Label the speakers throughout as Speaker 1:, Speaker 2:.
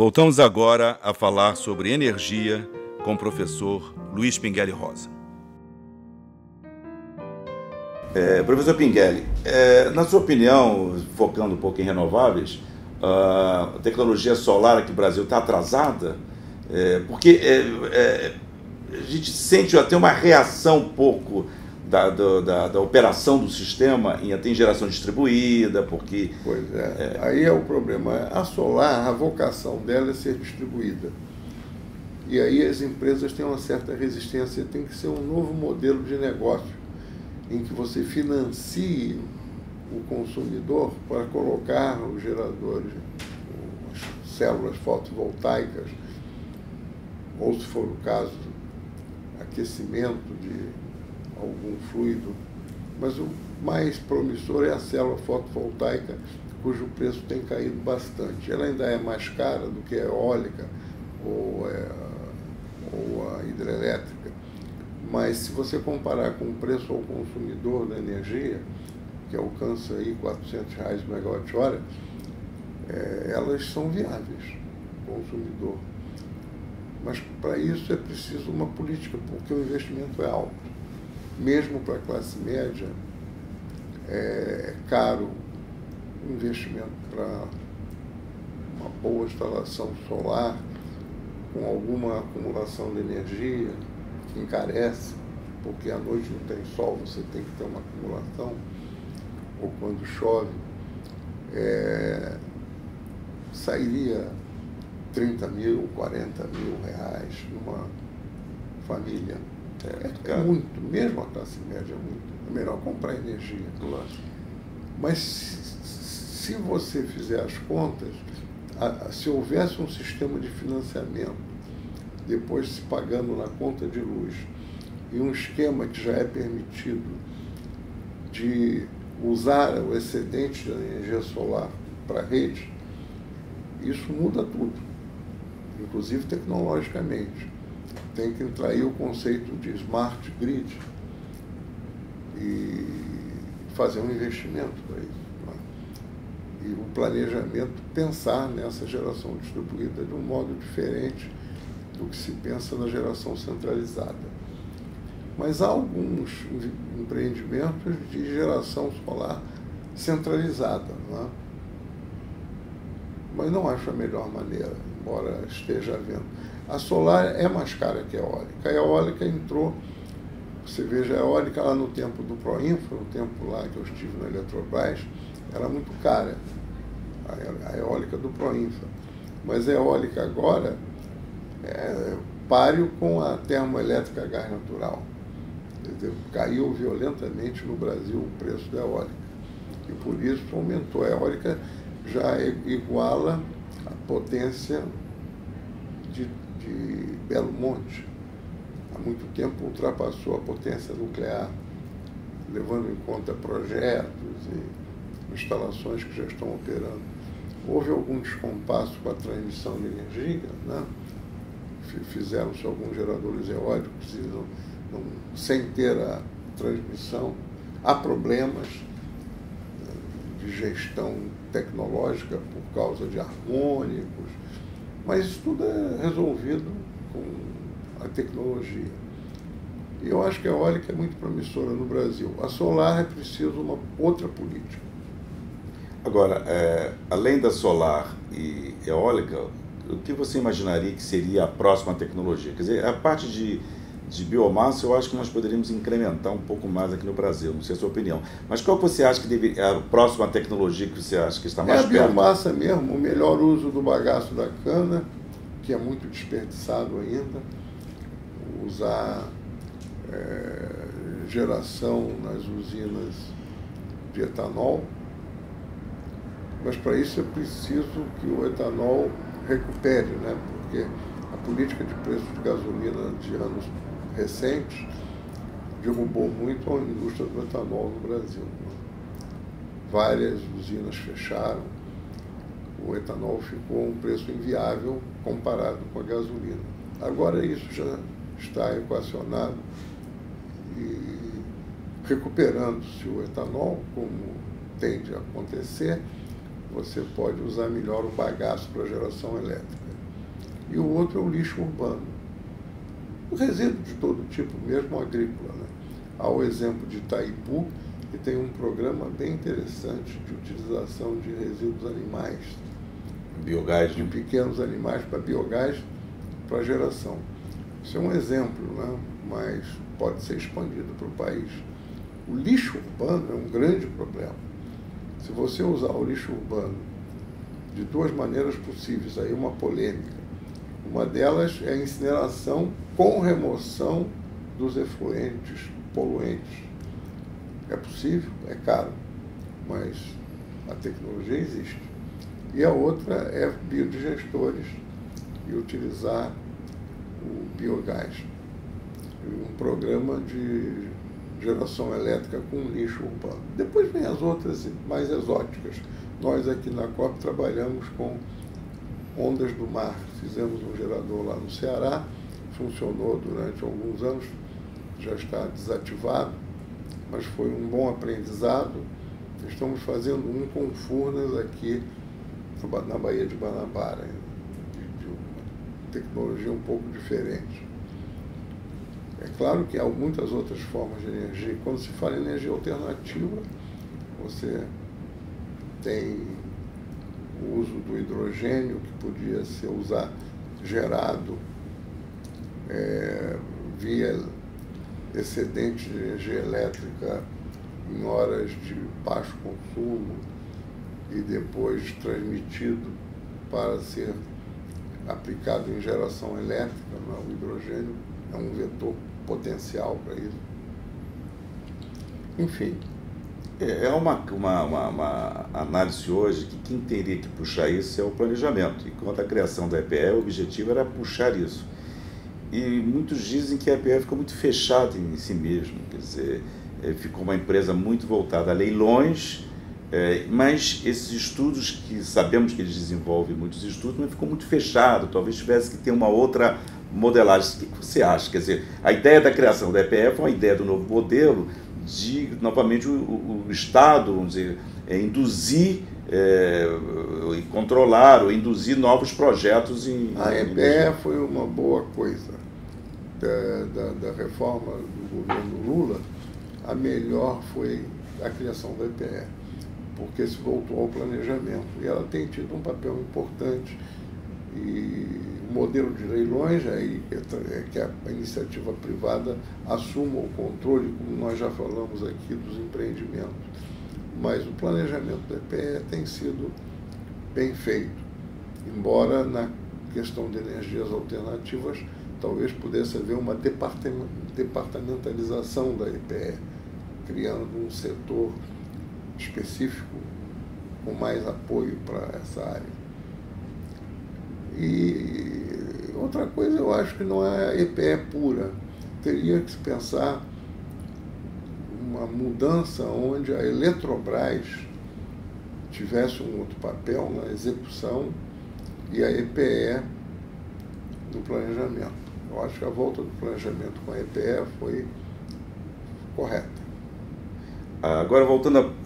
Speaker 1: Voltamos agora a falar sobre energia com o professor Luiz Pinguelli Rosa. Professor Pinguelli, na sua opinião, focando um pouco em renováveis, a tecnologia solar aqui no Brasil está atrasada? Porque a gente sente até uma reação um pouco da operação do sistema em geração distribuída, porque...
Speaker 2: Pois é, aí é o problema. A solar, a vocação dela é ser distribuída. E aí as empresas têm uma certa resistência, tem que ser um novo modelo de negócio, em que você financie o consumidor para colocar os geradores, as células fotovoltaicas, ou se for o caso, aquecimento de algum fluido. Mas o mais promissor é a célula fotovoltaica, cujo preço tem caído bastante. Ela ainda é mais cara do que a eólica ou a hidrelétrica, mas se você comparar com o preço ao consumidor da energia, que alcança aí R$400 por megawatt-hora, elas são viáveis ao consumidor. Mas para isso é preciso uma política, porque o investimento é alto. Mesmo para a classe média, é caro o investimento para uma boa instalação solar, com alguma acumulação de energia, que encarece, porque à noite não tem sol, você tem que ter uma acumulação, ou quando chove, sairia 30 mil, 40 mil reais numa família. É muito, mesmo a classe média é muito. É melhor comprar energia, claro. Mas se você fizer as contas, se houvesse um sistema de financiamento, depois se pagando na conta de luz, e um esquema que já é permitido de usar o excedente de energia solar para a rede, isso muda tudo, inclusive tecnologicamente. Tem que entrar aí o conceito de smart grid e fazer um investimento para isso, né? E o planejamento, pensar nessa geração distribuída de um modo diferente do que se pensa na geração centralizada. Mas há alguns empreendimentos de geração solar centralizada, né? Mas não acho a melhor maneira, embora esteja havendo. A solar é mais cara que a eólica. A eólica entrou, você veja, a eólica lá no tempo do Proinfra, no tempo lá que eu estive na Eletrobras, era muito cara, a eólica do Proinfra. Mas a eólica agora é páreo com a termoelétrica a gás natural. Entendeu? Caiu violentamente no Brasil o preço da eólica. E por isso aumentou. A eólica já iguala a potência de Belo Monte. Há muito tempo ultrapassou a potência nuclear, levando em conta projetos e instalações que já estão operando. Houve algum descompasso com a transmissão de energia, né? Fizeram-se alguns geradores eólicos sem ter a transmissão. Há problemas de gestão tecnológica por causa de harmônicos, mas isso tudo é resolvido com a tecnologia. E eu acho que a eólica é muito promissora no Brasil. A solar é preciso uma outra política.
Speaker 1: Agora, além da solar e eólica, o que você imaginaria que seria a próxima tecnologia? Quer dizer, a parte de biomassa, eu acho que nós poderíamos incrementar um pouco mais aqui no Brasil, não sei a sua opinião. Mas qual que você acha que é a próxima tecnologia que você acha que está mais perto?
Speaker 2: É a biomassa mesmo, o melhor uso do bagaço da cana, que é muito desperdiçado ainda, usar geração nas usinas de etanol, mas para isso é preciso que o etanol recupere, né? Porque a política de preço de gasolina de anos recentes derrubou muito a indústria do etanol no Brasil, né? Várias usinas fecharam, o etanol ficou a um preço inviável comparado com a gasolina. Agora isso já está equacionado e recuperando-se o etanol, como tende a acontecer, você pode usar melhor o bagaço para geração elétrica. e o outro é o lixo urbano. O resíduo de todo tipo, mesmo agrícola, né? Há o exemplo de Itaipu, que tem um programa bem interessante de utilização de resíduos animais,
Speaker 1: biogás,
Speaker 2: de pequenos animais para biogás, para geração. Isso é um exemplo, né? Mas pode ser expandido para o país. O lixo urbano é um grande problema. Se você usar o lixo urbano de duas maneiras possíveis, aí uma polêmica. Uma delas é a incineração com remoção dos efluentes poluentes. É possível, é caro, mas a tecnologia existe. E a outra é biodigestores e utilizar o biogás. Um programa de geração elétrica com lixo urbano. Depois vem as outras mais exóticas. Nós aqui na COP trabalhamos com ondas do mar. Fizemos um gerador lá no Ceará, funcionou durante alguns anos, já está desativado, mas foi um bom aprendizado. Estamos fazendo um com Furnas aqui na Baía de Guanabara, de uma tecnologia um pouco diferente. É claro que há muitas outras formas de energia. Quando se fala em energia alternativa, você tem o uso do hidrogênio, que podia ser gerado via excedente de energia elétrica em horas de baixo consumo e depois transmitido para ser aplicado em geração elétrica. O hidrogênio é um vetor potencial para isso. Enfim.
Speaker 1: É uma análise hoje que quem teria que puxar isso é o planejamento. E quanto à criação da EPE, o objetivo era puxar isso. E muitos dizem que a EPE ficou muito fechada em si mesma, quer dizer, ficou uma empresa muito voltada a leilões, mas esses estudos, que sabemos que eles desenvolvem muitos estudos, mas ficou muito fechado, talvez tivesse que ter uma outra modelagem. O que você acha? Quer dizer, a ideia da criação da EPE foi uma ideia do novo modelo, de, novamente, o Estado, vamos dizer, induzir e controlar ou induzir novos projetos em...
Speaker 2: A EPE foi uma boa coisa da reforma do governo Lula. A melhor foi a criação da EPE, porque se voltou ao planejamento. E ela tem tido um papel importante. E o modelo de leilões é que a iniciativa privada assuma o controle, como nós já falamos aqui, dos empreendimentos. Mas o planejamento da EPE tem sido bem feito, embora na questão de energias alternativas talvez pudesse haver uma departamentalização da EPE, criando um setor específico com mais apoio para essa área. E outra coisa, eu acho que não é a EPE pura. Teria que se pensar uma mudança onde a Eletrobras tivesse um outro papel na execução e a EPE no planejamento. Eu acho que a volta do planejamento com a EPE foi correta.
Speaker 1: Agora,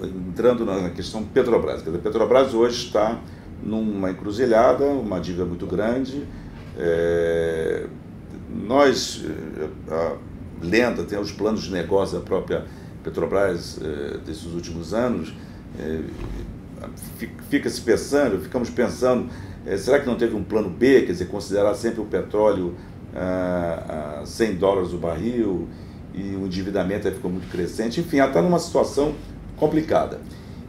Speaker 1: entrando na questão Petrobras. A Petrobras hoje está numa encruzilhada, uma dívida muito grande. A lenda tem os planos de negócio da própria Petrobras desses últimos anos. Ficamos pensando, será que não teve um plano B, quer dizer, considerar sempre o petróleo a $100 o barril, e o endividamento ficou muito crescente. Enfim, ela está numa situação complicada.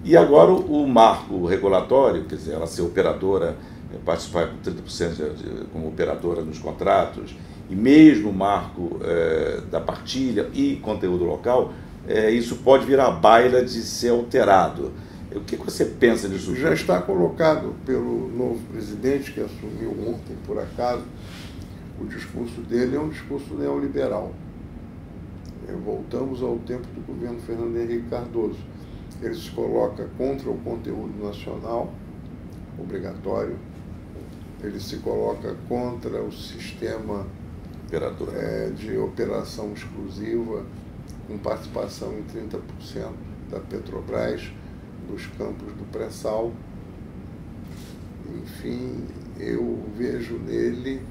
Speaker 1: E agora o marco regulatório, quer dizer, ela ser operadora, participar com 30% como operadora nos contratos, e mesmo o marco da partilha e conteúdo local, isso pode virar baila de ser alterado. O que você pensa disso?
Speaker 2: Já está colocado pelo novo presidente, que assumiu ontem, por acaso. O discurso dele é um discurso neoliberal. Voltamos ao tempo do governo Fernando Henrique Cardoso. Ele se coloca contra o conteúdo nacional obrigatório, ele se coloca contra o sistema de operação exclusiva, com participação em 30% da Petrobras nos campos do pré-sal. Enfim, eu vejo nele,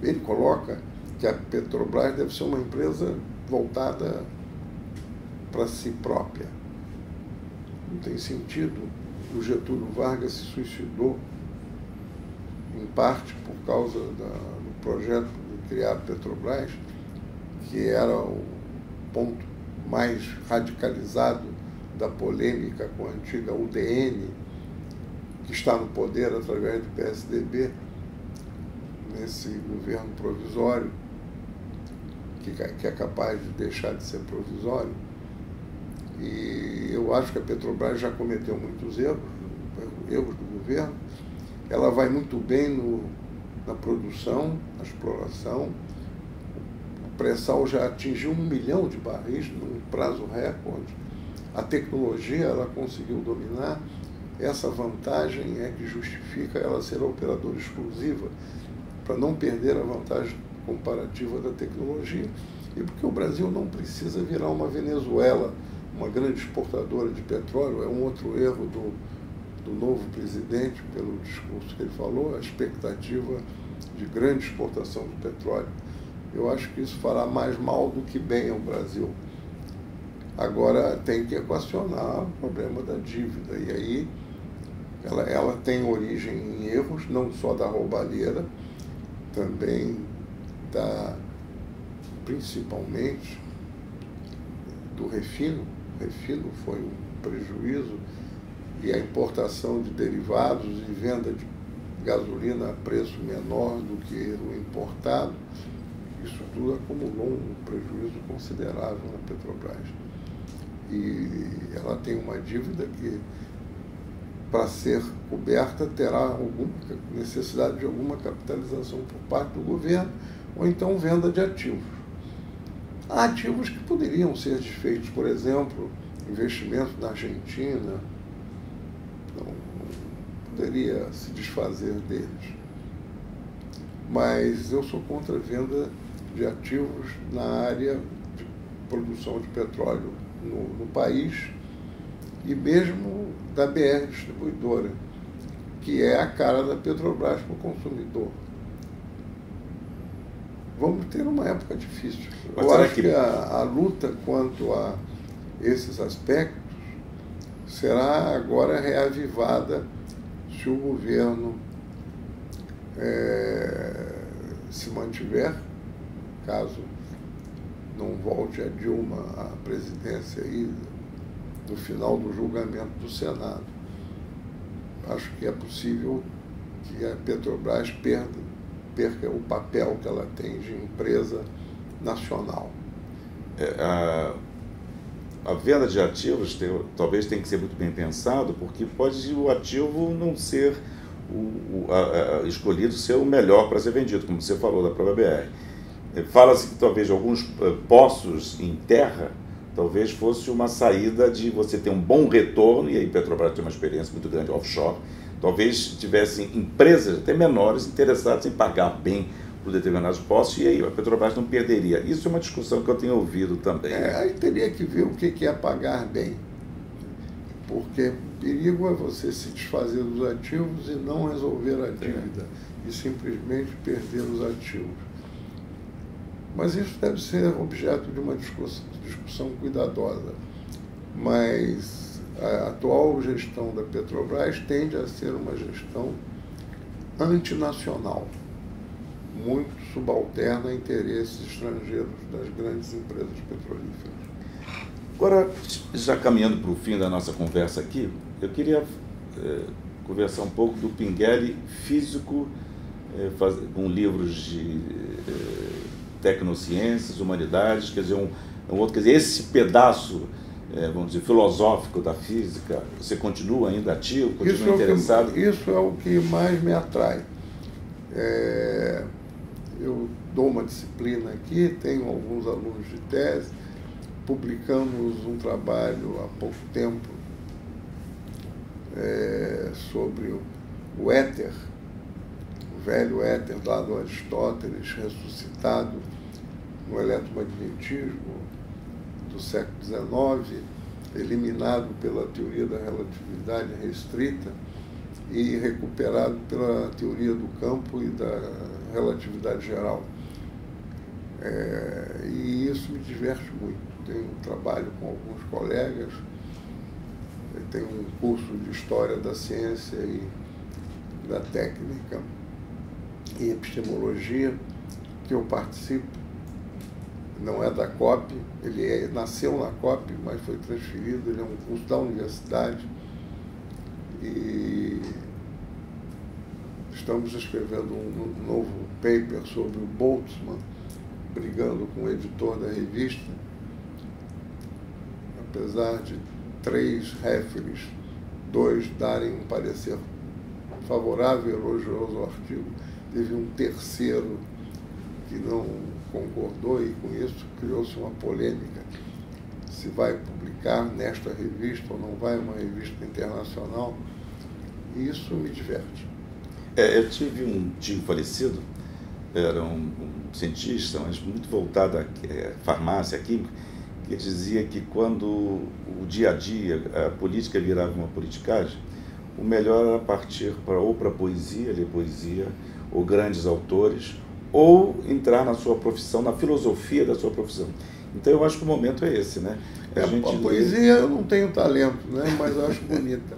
Speaker 2: ele coloca que a Petrobras deve ser uma empresa voltada para si própria. Não tem sentido. O Getúlio Vargas se suicidou, em parte por causa do projeto de criar a Petrobras, que era o ponto mais radicalizado da polêmica com a antiga UDN, que está no poder através do PSDB, nesse governo provisório, que é capaz de deixar de ser provisório. E eu acho que a Petrobras já cometeu muitos erros do governo. Ela vai muito bem na produção, na exploração. O pré-sal já atingiu 1 milhão de barris num prazo recorde. A tecnologia ela conseguiu dominar. Essa vantagem é que justifica ela ser a operadora exclusiva, para não perder a vantagem comparativa da tecnologia. E porque o Brasil não precisa virar uma Venezuela, uma grande exportadora de petróleo. É um outro erro do novo presidente, pelo discurso que ele falou, a expectativa de grande exportação de petróleo. Eu acho que isso fará mais mal do que bem ao Brasil. Agora tem que equacionar o problema da dívida, e aí ela tem origem em erros, não só da roubalheira, também principalmente do refino. O refino foi um prejuízo, e a importação de derivados e venda de gasolina a preço menor do que o importado, isso tudo acumulou um prejuízo considerável na Petrobras. E ela tem uma dívida que, para ser coberta, terá alguma necessidade de alguma capitalização por parte do governo, ou então venda de ativos. Há ativos que poderiam ser desfeitos, por exemplo, investimento na Argentina, não poderia se desfazer deles. Mas eu sou contra a venda de ativos na área de produção de petróleo no país, e mesmo da BR Distribuidora, que é a cara da Petrobras para o consumidor. Vamos ter uma época difícil. Eu acho que a luta quanto a esses aspectos será agora reavivada se o governo se mantiver, caso não volte a Dilma à presidência aí no final do julgamento do Senado. Acho que é possível que a Petrobras perca o papel que ela tem de empresa nacional.
Speaker 1: A venda de ativos talvez tenha que ser muito bem pensado, porque pode o ativo não ser escolhido ser o melhor para ser vendido, como você falou da própria BR. Fala-se que talvez alguns poços em terra talvez fosse uma saída de você ter um bom retorno, e aí Petrobras tem uma experiência muito grande offshore. Talvez tivessem empresas até menores interessadas em pagar bem por determinados postos, e aí a Petrobras não perderia. Isso é uma discussão que eu tenho ouvido também.
Speaker 2: Aí teria que ver o que é pagar bem. Porque o perigo é você se desfazer dos ativos e não resolver a dívida, e simplesmente perder os ativos. Mas isso deve ser objeto de uma discussão cuidadosa. Mas a atual gestão da Petrobras tende a ser uma gestão antinacional, muito subalterna a interesses estrangeiros das grandes empresas petrolíferas.
Speaker 1: Agora, já caminhando para o fim da nossa conversa aqui, eu queria conversar um pouco do Pinguelli físico, com livros de tecnociências, humanidades, quer dizer, quer dizer, esse pedaço, vamos dizer, filosófico da física, você continua ainda ativo, continua interessado?
Speaker 2: Isso é o que mais me atrai. Eu dou uma disciplina aqui, tenho alguns alunos de tese, publicamos um trabalho há pouco tempo sobre o éter, o velho éter lá do Aristóteles, ressuscitado no eletromagnetismo do século XIX, eliminado pela teoria da relatividade restrita, e recuperado pela teoria do campo e da relatividade geral. E isso me diverte muito. Tenho um trabalho com alguns colegas, tenho um curso de História da Ciência e da Técnica e Epistemologia, que eu participo. Não é da COP, ele nasceu na COP, mas foi transferido, ele é um curso da universidade. E estamos escrevendo um novo paper sobre o Boltzmann, brigando com o editor da revista. Apesar de 3 referees, 2 darem um parecer favorável e elogioso ao artigo, teve um terceiro que não concordou, e com isso criou-se uma polêmica se vai publicar nesta revista ou não vai, uma revista internacional, e isso me diverte.
Speaker 1: Eu tive um tio falecido, era um cientista, mas muito voltado à farmácia, à química, que dizia que quando o dia a dia, a política virava uma politicagem, o melhor era partir ou para a poesia, ler poesia, ou grandes autores, ou entrar na sua profissão, na filosofia da sua profissão. Então eu acho que o momento é esse, né?
Speaker 2: A poesia eu não tenho talento, né? Mas eu acho bonita.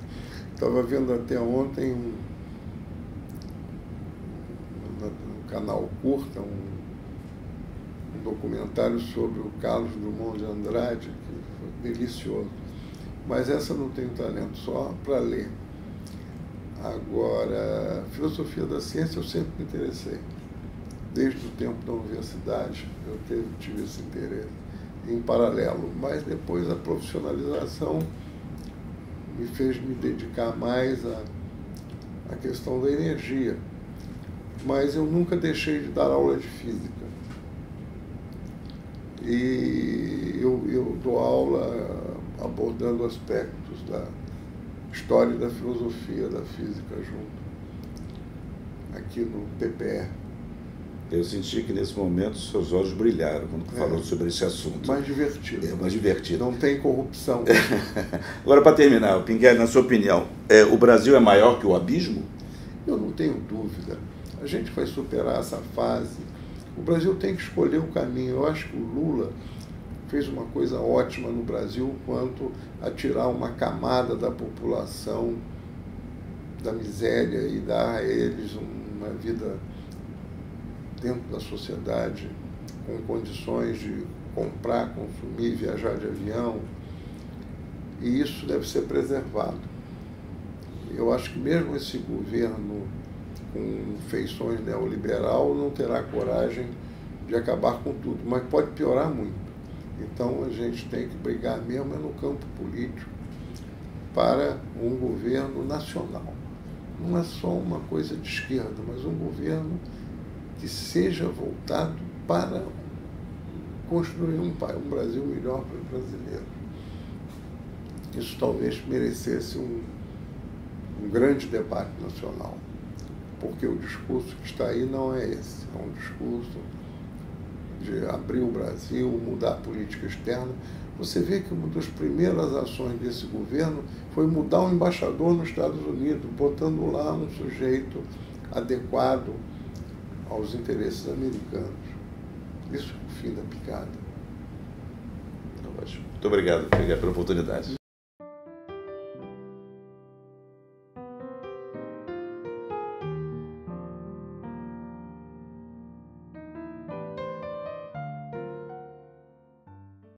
Speaker 2: Estava vendo até ontem no canal Curta, um documentário sobre o Carlos Drummond de Andrade, que foi delicioso. Mas essa eu não tenho talento, só para ler. Agora, filosofia da ciência eu sempre me interessei. Desde o tempo da universidade eu tive esse interesse, em paralelo. Mas depois a profissionalização me fez me dedicar mais à questão da energia. Mas eu nunca deixei de dar aula de física. E eu dou aula abordando aspectos da história e da filosofia da física junto, aqui no PPE.
Speaker 1: Eu senti que nesse momento seus olhos brilharam quando falou sobre esse assunto.
Speaker 2: Mais divertido.
Speaker 1: Mais divertido.
Speaker 2: Não tem corrupção.
Speaker 1: Agora, para terminar, Pinguelli, na sua opinião, o Brasil é maior que o abismo?
Speaker 2: Eu não tenho dúvida. A gente vai superar essa fase. O Brasil tem que escolher o caminho. Eu acho que o Lula fez uma coisa ótima no Brasil quanto a tirar uma camada da população da miséria e dar a eles uma vida dentro da sociedade, com condições de comprar, consumir, viajar de avião, e isso deve ser preservado. Eu acho que mesmo esse governo com feições neoliberal não terá coragem de acabar com tudo, mas pode piorar muito. Então a gente tem que brigar mesmo no campo político para um governo nacional. Não é só uma coisa de esquerda, mas um governo que seja voltado para construir um Brasil melhor para os brasileiros. Isso talvez merecesse um grande debate nacional, porque o discurso que está aí não é esse. É um discurso de abrir o Brasil, mudar a política externa. Você vê que uma das primeiras ações desse governo foi mudar o embaixador nos Estados Unidos, botando lá um sujeito adequado aos interesses americanos. Isso é o fim da picada.
Speaker 1: Ótimo. Muito obrigado pela oportunidade.